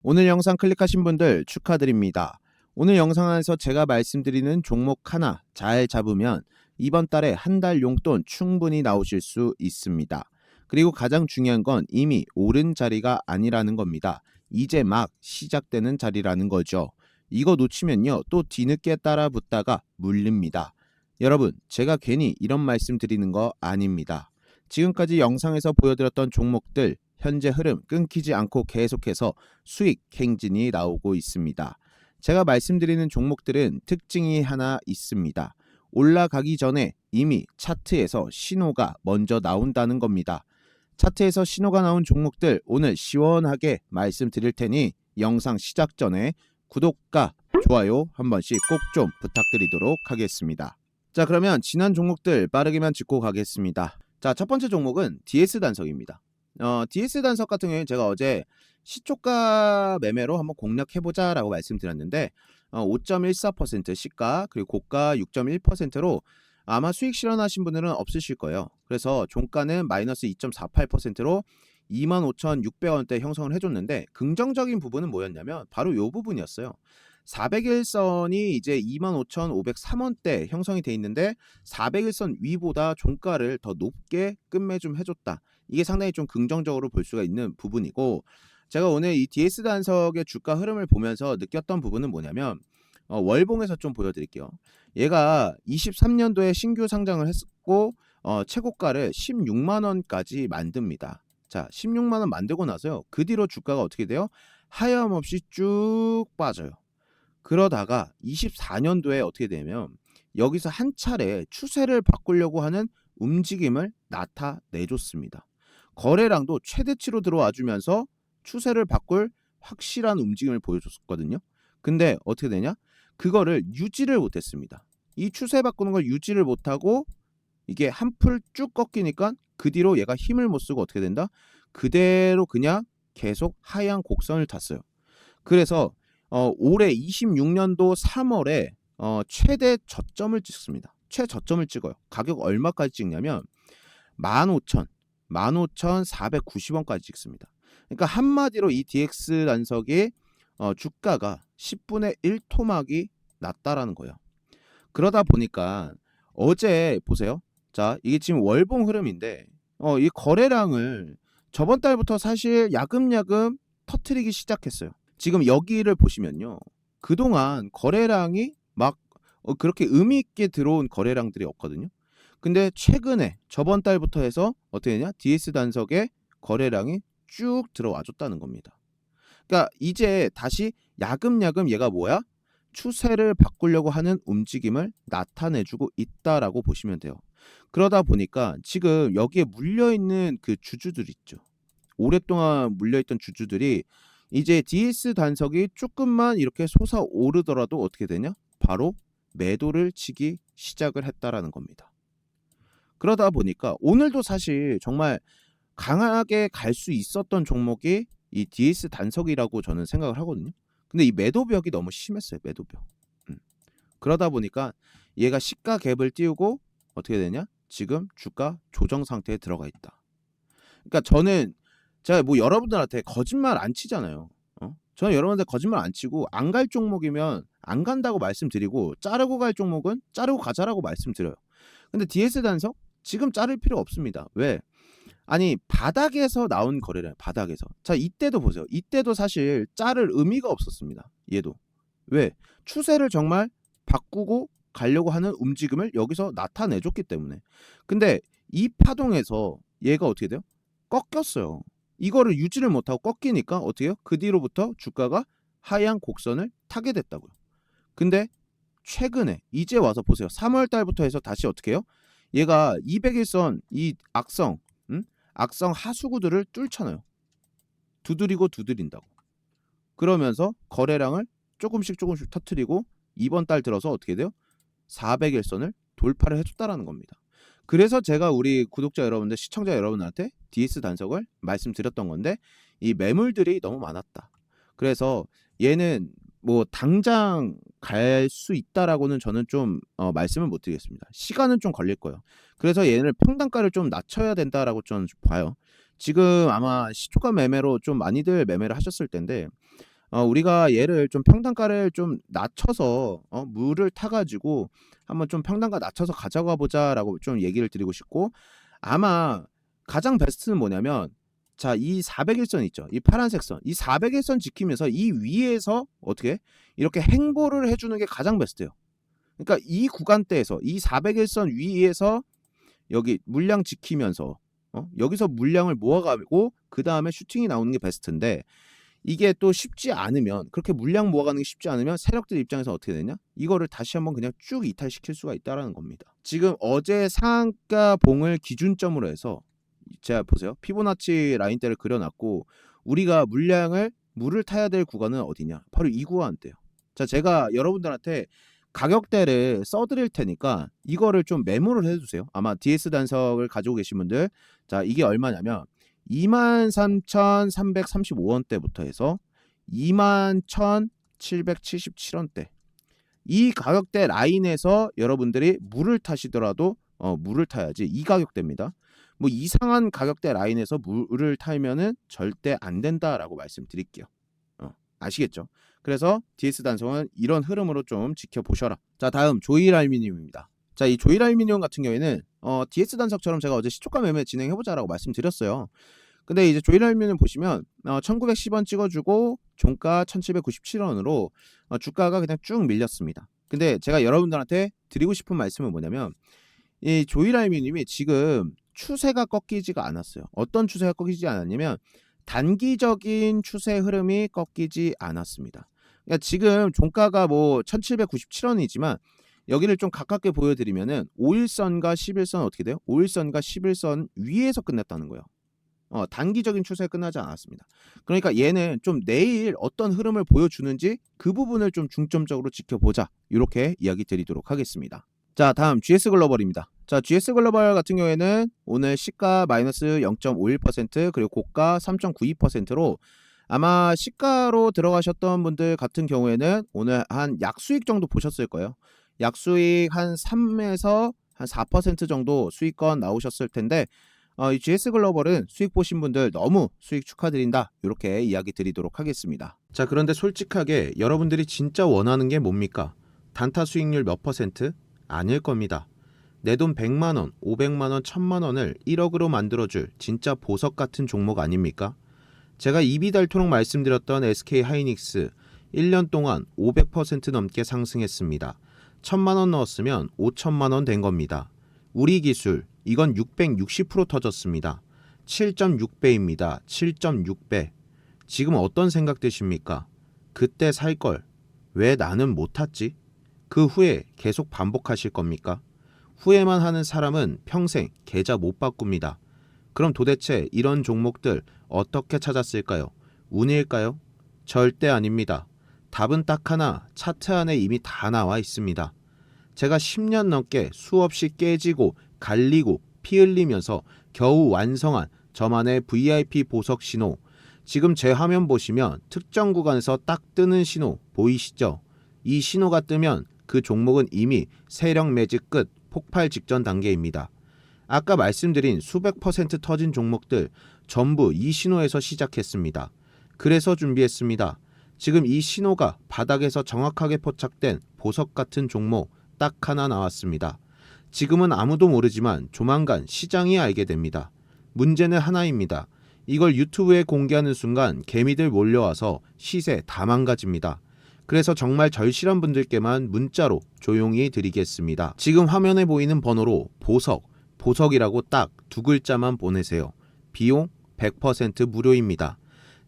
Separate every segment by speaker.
Speaker 1: 오늘 영상 클릭하신 분들 축하드립니다. 오늘 영상에서 제가 말씀드리는 종목 하나 잘 잡으면 이번 달에 한 달 용돈 충분히 나오실 수 있습니다. 그리고 가장 중요한 건 이미 오른 자리가 아니라는 겁니다. 이제 막 시작되는 자리라는 거죠. 이거 놓치면요 또 뒤늦게 따라 붙다가 물립니다. 여러분, 제가 괜히 이런 말씀 드리는 거 아닙니다. 지금까지 영상에서 보여드렸던 종목들 현재 흐름 끊기지 않고 계속해서 수익 행진이 나오고 있습니다. 제가 말씀드리는 종목들은 특징이 하나 있습니다. 올라가기 전에 이미 차트에서 신호가 먼저 나온다는 겁니다. 차트에서 신호가 나온 종목들 오늘 시원하게 말씀드릴 테니 영상 시작 전에 구독과 좋아요 한 번씩 꼭 좀 부탁드리도록 하겠습니다. 자, 그러면 지난 종목들 빠르게만 짚고 가겠습니다. 자, 첫 번째 종목은 DS 단석입니다. DS 단석 같은 경우에 제가 어제 시초가 매매로 한번 공략해보자 라고 말씀드렸는데 5.14% 시가 그리고 고가 6.1%로 아마 수익 실현하신 분들은 없으실 거예요. 그래서 종가는 마이너스 2.48%로 25,600원대 형성을 해줬는데 긍정적인 부분은 뭐였냐면 바로 이 부분이었어요. 400일선이 이제 25,503원대 형성이 돼 있는데 400일선 위보다 종가를 더 높게 끝매좀 해줬다. 이게 상당히 좀 긍정적으로 볼 수가 있는 부분이고, 제가 오늘 이 DS 단석의 주가 흐름을 보면서 느꼈던 부분은 뭐냐면 월봉에서 좀 보여드릴게요. 얘가 23년도에 신규 상장을 했고 최고가를 16만원까지 만듭니다. 자, 16만원 만들고 나서요 그 뒤로 주가가 어떻게 돼요? 하염없이 쭉 빠져요. 그러다가 24년도에 어떻게 되면 여기서 한 차례 추세를 바꾸려고 하는 움직임을 나타내줬습니다. 거래량도 최대치로 들어와 주면서 추세를 바꿀 확실한 움직임을 보여줬거든요. 근데 어떻게 되냐? 그거를 유지를 못했습니다. 이 추세 바꾸는 걸 유지를 못하고 이게 한풀 쭉 꺾이니까 그 뒤로 얘가 힘을 못 쓰고 어떻게 된다? 그대로 그냥 계속 하향 곡선을 탔어요. 그래서 올해 26년도 3월에 최대 저점을 찍습니다. 최저점을 찍어요. 가격 얼마까지 찍냐면 15,490원까지 찍습니다. 그러니까 한마디로 이 DX 단석의 주가가 10분의 1 토막이 났다라는 거예요. 그러다 보니까 어제 보세요. 자, 이게 지금 월봉 흐름인데 이 거래량을 저번 달부터 사실 야금야금 터트리기 시작했어요. 지금 여기를 보시면요. 그동안 거래량이 막 그렇게 의미 있게 들어온 거래량들이 없거든요. 근데 최근에 저번 달부터 해서 어떻게 되냐? DS 단석의 거래량이 쭉 들어와 줬다는 겁니다. 그러니까 이제 다시 야금야금 얘가 뭐야? 추세를 바꾸려고 하는 움직임을 나타내주고 있다라고 보시면 돼요. 그러다 보니까 지금 여기에 물려있는 그 주주들 있죠. 오랫동안 물려있던 주주들이 이제 DS 단석이 조금만 이렇게 솟아오르더라도 어떻게 되냐? 바로 매도를 치기 시작을 했다라는 겁니다. 그러다 보니까 오늘도 사실 정말 강하게 갈 수 있었던 종목이 이 DS 단석이라고 저는 생각을 하거든요. 근데 이 매도벽이 너무 심했어요. 매도벽. 그러다 보니까 얘가 시가 갭을 띄우고 어떻게 되냐? 지금 주가 조정 상태에 들어가 있다. 그러니까 저는 제가 뭐 여러분들한테 거짓말 안 치잖아요. 저는 여러분한테 거짓말 안 치고 안 갈 종목이면 안 간다고 말씀드리고 자르고 갈 종목은 자르고 가자라고 말씀드려요. 근데 DS 단석 지금 자를 필요 없습니다. 왜? 아니 바닥에서 나온 거래량, 바닥에서. 자, 이때도 보세요. 이때도 사실 자를 의미가 없었습니다. 얘도. 왜? 추세를 정말 바꾸고 가려고 하는 움직임을 여기서 나타내줬기 때문에. 근데 이 파동에서 얘가 어떻게 돼요? 꺾였어요. 이거를 유지를 못하고 꺾이니까 어떻게 해요? 그 뒤로부터 주가가 하향 곡선을 타게 됐다고요. 근데 최근에 이제 와서 보세요. 3월 달부터 해서 다시 어떻게 해요? 얘가 200일선 이 악성 악성 하수구들을 뚫잖아요. 두드리고 두드린다고. 그러면서 거래량을 조금씩 터트리고 이번 달 들어서 어떻게 돼요? 400일선을 돌파를 해줬다라는 겁니다. 그래서 제가 우리 구독자 여러분들, 시청자 여러분한테 DS 단석을 말씀드렸던 건데 이 매물들이 너무 많았다. 그래서 얘는 뭐 당장 갈 수 있다라고는 저는 좀 말씀을 못 드리겠습니다. 시간은 좀 걸릴 거예요. 그래서 얘를 평단가를 좀 낮춰야 된다라고 저는 봐요. 지금 아마 시초가 매매로 좀 많이들 매매를 하셨을 텐데 우리가 얘를 좀 평단가를 좀 낮춰서 물을 타 가지고 한번 좀 평단가 낮춰서 가져가 보자라고 좀 얘기를 드리고 싶고, 아마 가장 베스트는 뭐냐면, 자, 이 400일선 있죠. 이 파란색 선. 이 400일선 지키면서 이 위에서 어떻게 이렇게 행보를 해 주는 게 가장 베스트예요. 그러니까 이 구간대에서 이 400일선 위에서 여기 물량 지키면서 여기서 물량을 모아가고 그다음에 슈팅이 나오는 게 베스트인데, 이게 또 쉽지 않으면, 그렇게 물량 모아가는 게 쉽지 않으면 세력들 입장에서 어떻게 되냐? 이거를 다시 한번 그냥 쭉 이탈시킬 수가 있다라는 겁니다. 지금 어제 상한가 봉을 기준점으로 해서 제가 보세요. 피보나치 라인대를 그려놨고, 우리가 물을 타야 될 구간은 어디냐? 바로 이 구간대요. 자, 제가 여러분들한테 가격대를 써드릴 테니까 이거를 좀 메모를 해주세요. 아마 DS 단석을 가지고 계신 분들, 자, 이게 얼마냐면 23,335원대부터 해서 21,777원대, 이 가격대 라인에서 여러분들이 물을 타시더라도 물을 타야지, 이 가격대입니다. 뭐 이상한 가격대 라인에서 물을 타면은 절대 안 된다라고 말씀드릴게요. 아시겠죠? 그래서 DS 단성은 이런 흐름으로 좀 지켜보셔라. 자, 다음 조일 알미늄입니다. 자, 이 조일 알미늄 같은 경우에는 DS 단석처럼 제가 어제 시초가 매매 진행해보자라고 말씀드렸어요. 근데 이제 조일 알미늄 보시면 1910원 찍어주고 종가 1797원으로 주가가 그냥 쭉 밀렸습니다. 근데 제가 여러분들한테 드리고 싶은 말씀은 뭐냐면, 이 조일 알미늄이 지금 추세가 꺾이지가 않았어요. 어떤 추세가 꺾이지 않았냐면 단기적인 추세 흐름이 꺾이지 않았습니다. 그러니까 지금 종가가 뭐 1797원이지만 여기를 좀 가깝게 보여드리면은 5일선과 11선 어떻게 돼요? 5일선과 11선 위에서 끝냈다는 거예요. 단기적인 추세가 끝나지 않았습니다. 그러니까 얘는 좀 내일 어떤 흐름을 보여주는지 그 부분을 좀 중점적으로 지켜보자, 이렇게 이야기 드리도록 하겠습니다. 자, 다음 GS 글로벌입니다. 자, GS 글로벌 같은 경우에는 오늘 시가 마이너스 0.51%, 그리고 고가 3.92%로 아마 시가로 들어가셨던 분들 같은 경우에는 오늘 한 약수익 정도 보셨을 거예요. 약수익 한 3에서 한 4% 정도 수익권 나오셨을 텐데, 이 GS 글로벌은 수익 보신 분들 너무 수익 축하드린다, 이렇게 이야기 드리도록 하겠습니다. 자, 그런데 솔직하게 여러분들이 진짜 원하는 게 뭡니까? 단타 수익률 몇 %? 아닐 겁니다. 내 돈 100만원, 500만원, 1000만원을 1억으로 만들어줄 진짜 보석 같은 종목 아닙니까? 제가 입이 닳도록 말씀드렸던 SK 하이닉스 1년 동안 500% 넘게 상승했습니다. 1000만원 넣었으면 5천만원 된 겁니다. 우리 기술, 이건 660% 터졌습니다. 7.6배입니다. 7.6배. 지금 어떤 생각 드십니까? 그때 살 걸 왜 나는 못 탔지? 그 후에 계속 반복하실 겁니까? 후회만 하는 사람은 평생 계좌 못 바꿉니다. 그럼 도대체 이런 종목들 어떻게 찾았을까요? 운일까요? 절대 아닙니다. 답은 딱 하나, 차트 안에 이미 다 나와 있습니다. 제가 10년 넘게 수없이 깨지고 갈리고 피 흘리면서 겨우 완성한 저만의 VIP 보석 신호, 지금 제 화면 보시면 특정 구간에서 딱 뜨는 신호 보이시죠? 이 신호가 뜨면 그 종목은 이미 세력 매직 끝, 폭발 직전 단계입니다. 아까 말씀드린 수백 % 터진 종목들 전부 이 신호에서 시작했습니다. 그래서 준비했습니다. 지금 이 신호가 바닥에서 정확하게 포착된 보석 같은 종목 딱 하나 나왔습니다. 지금은 아무도 모르지만 조만간 시장이 알게 됩니다. 문제는 하나입니다. 이걸 유튜브에 공개하는 순간 개미들 몰려와서 시세 다 망가집니다. 그래서 정말 절실한 분들께만 문자로 조용히 드리겠습니다. 지금 화면에 보이는 번호로 보석이라고 딱 두 글자만 보내세요. 비용 100% 무료입니다.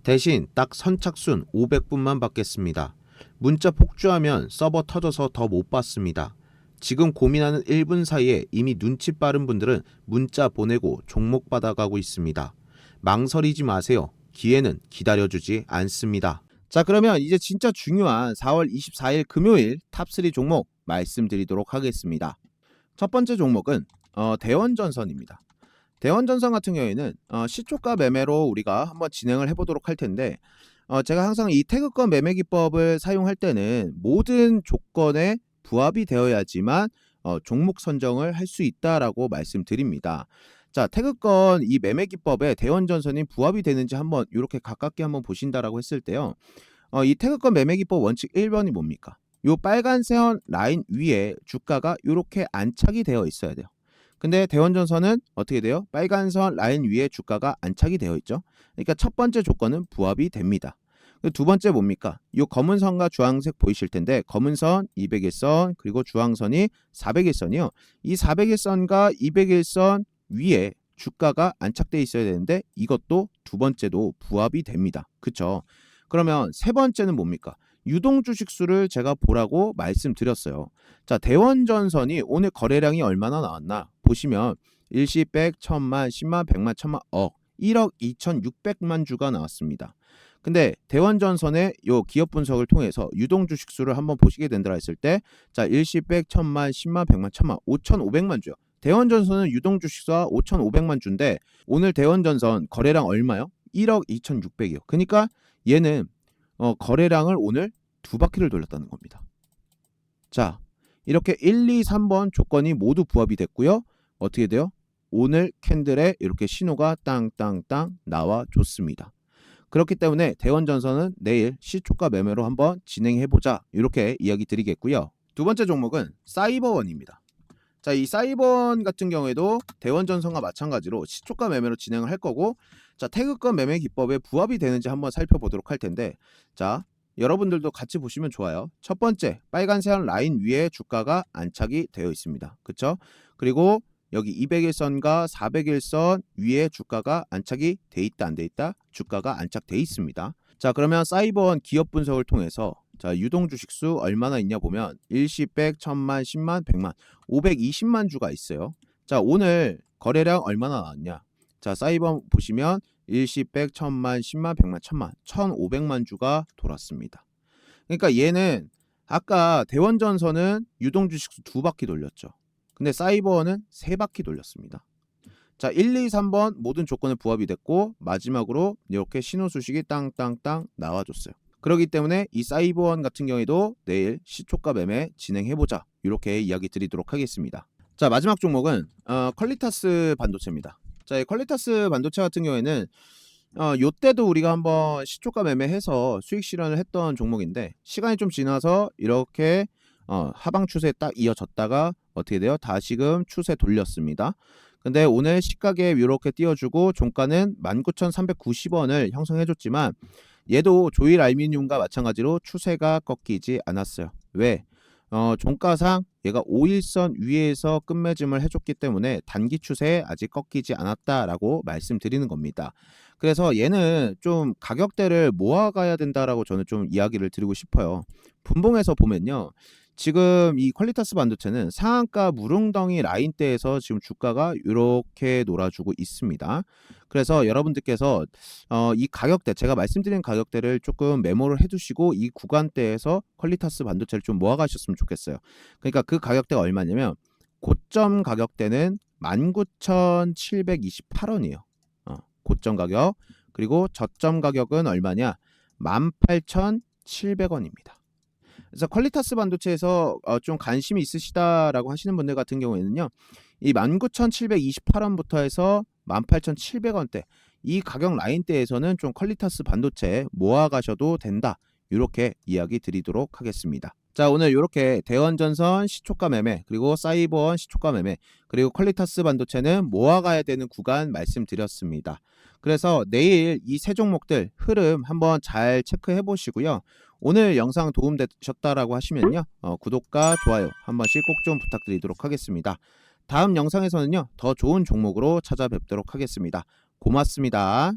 Speaker 1: 대신 딱 선착순 500분만 받겠습니다. 문자 폭주하면 서버 터져서 더 못 받습니다. 지금 고민하는 1분 사이에 이미 눈치 빠른 분들은 문자 보내고 종목 받아가고 있습니다. 망설이지 마세요. 기회는 기다려주지 않습니다. 자, 그러면 이제 진짜 중요한 4월 24일 금요일 탑3 종목 말씀드리도록 하겠습니다. 첫 번째 종목은 대원전선입니다. 대원전선 같은 경우에는 시초가 매매로 우리가 한번 진행을 해보도록 할 텐데, 제가 항상 이 태그권 매매 기법을 사용할 때는 모든 조건에 부합이 되어야지만 종목 선정을 할 수 있다라고 말씀드립니다. 자, 태그권 이 매매 기법에 대원전선이 부합이 되는지 한번 이렇게 가깝게 한번 보신다라고 했을 때요. 이 태극권 매매기법 원칙 1번이 뭡니까? 요 빨간색 라인 위에 주가가 요렇게 안착이 되어 있어야 돼요. 근데 대원전선은 어떻게 돼요? 빨간선 라인 위에 주가가 안착이 되어 있죠. 그러니까 첫 번째 조건은 부합이 됩니다. 두 번째 뭡니까? 요 검은 선과 주황색 보이실 텐데 검은 선 200일선 그리고 주황선이 400일선이요. 이 400일선과 200일선 위에 주가가 안착돼 있어야 되는데 이것도 두 번째도 부합이 됩니다. 그쵸? 그러면 세 번째는 뭡니까? 유동 주식수를 제가 보라고 말씀드렸어요. 자, 대원전선이 오늘 거래량이 얼마나 나왔나 보시면 일시, 백, 천만, 10만, 100만, 천만, 1억 2,600만 주가 나왔습니다. 근데 대원전선의 요 기업 분석을 통해서 유동 주식수를 한번 보시게 된다 했을 때, 자, 일시, 백, 천만, 10만, 100만, 천만, 5,500만 주요. 대원전선은 유동 주식수가 5,500만 주인데 오늘 대원전선 거래량 얼마요? 1억 2,600이요. 그러니까 얘는 거래량을 오늘 두 바퀴를 돌렸다는 겁니다. 자, 이렇게 1, 2, 3번 조건이 모두 부합이 됐고요. 어떻게 돼요? 오늘 캔들에 이렇게 신호가 땅땅땅 나와줬습니다. 그렇기 때문에 대원전선은 내일 시초가 매매로 한번 진행해보자, 이렇게 이야기 드리겠고요. 두 번째 종목은 사이버원입니다. 자, 이 사이버원 같은 경우에도 대원전선과 마찬가지로 시초가 매매로 진행을 할 거고, 자, 태극권 매매 기법에 부합이 되는지 한번 살펴보도록 할 텐데, 자, 여러분들도 같이 보시면 좋아요. 첫 번째, 빨간색 라인 위에 주가가 안착이 되어 있습니다. 그쵸? 그리고 여기 200일선과 400일선 위에 주가가 안착이 돼 있다, 안 돼 있다? 주가가 안착돼 있습니다. 자, 그러면 사이버원 기업 분석을 통해서 자, 유동 주식수 얼마나 있냐 보면 일시, 백, 천만, 10만, 100만, 520만 주가 있어요. 자, 오늘 거래량 얼마나 나왔냐? 자, 사이버 보시면 일시, 백, 천만, 10만, 100만, 천만, 1,500만 주가 돌았습니다. 그러니까 얘는 아까 대원전선은 유동 주식수 두 바퀴 돌렸죠. 근데 사이버원은 세 바퀴 돌렸습니다. 자, 1, 2, 3번 모든 조건에 부합이 됐고 마지막으로 이렇게 신호 수식이 땅땅땅 나와줬어요. 그렇기 때문에 이 사이버원 같은 경우에도 내일 시초가 매매 진행해보자, 이렇게 이야기 드리도록 하겠습니다. 자, 마지막 종목은 퀄리타스 반도체입니다. 자, 이 퀄리타스 반도체 같은 경우에는 요때도 우리가 한번 시초가 매매해서 수익 실현을 했던 종목인데 시간이 좀 지나서 이렇게 하방 추세에 딱 이어졌다가 어떻게 돼요? 다시금 추세 돌렸습니다. 근데 오늘 시가에 이렇게 띄워주고 종가는 19,390원을 형성해줬지만 얘도 조일 알루미늄과 마찬가지로 추세가 꺾이지 않았어요. 왜? 종가상 얘가 5일선 위에서 끝매짐을 해줬기 때문에 단기 추세에 아직 꺾이지 않았다라고 말씀드리는 겁니다. 그래서 얘는 좀 가격대를 모아가야 된다라고 저는 좀 이야기를 드리고 싶어요. 분봉에서 보면요, 지금 이 퀄리타스 반도체는 상한가 무릉덩이 라인대에서 지금 주가가 이렇게 놀아주고 있습니다. 그래서 여러분들께서 이 가격대, 제가 말씀드린 가격대를 조금 메모를 해두시고 이 구간대에서 퀄리타스 반도체를 좀 모아가셨으면 좋겠어요. 그러니까 그 가격대가 얼마냐면 고점 가격대는 19,728원이에요. 고점 가격. 그리고 저점 가격은 얼마냐? 18,700원입니다. 그래서 퀄리타스 반도체에서 좀 관심이 있으시다라고 하시는 분들 같은 경우에는요, 이 19,728원부터 해서 18,700원대 이 가격 라인대에서는 좀 퀄리타스 반도체 모아가셔도 된다, 이렇게 이야기 드리도록 하겠습니다. 자, 오늘 이렇게 대원전선 시초가 매매, 그리고 사이버원 시초가 매매, 그리고 퀄리타스 반도체는 모아가야 되는 구간 말씀드렸습니다. 그래서 내일 이 세 종목들 흐름 한번 잘 체크해 보시고요. 오늘 영상 도움되셨다라고 하시면요, 구독과 좋아요 한 번씩 꼭 좀 부탁드리도록 하겠습니다. 다음 영상에서는요, 더 좋은 종목으로 찾아뵙도록 하겠습니다. 고맙습니다.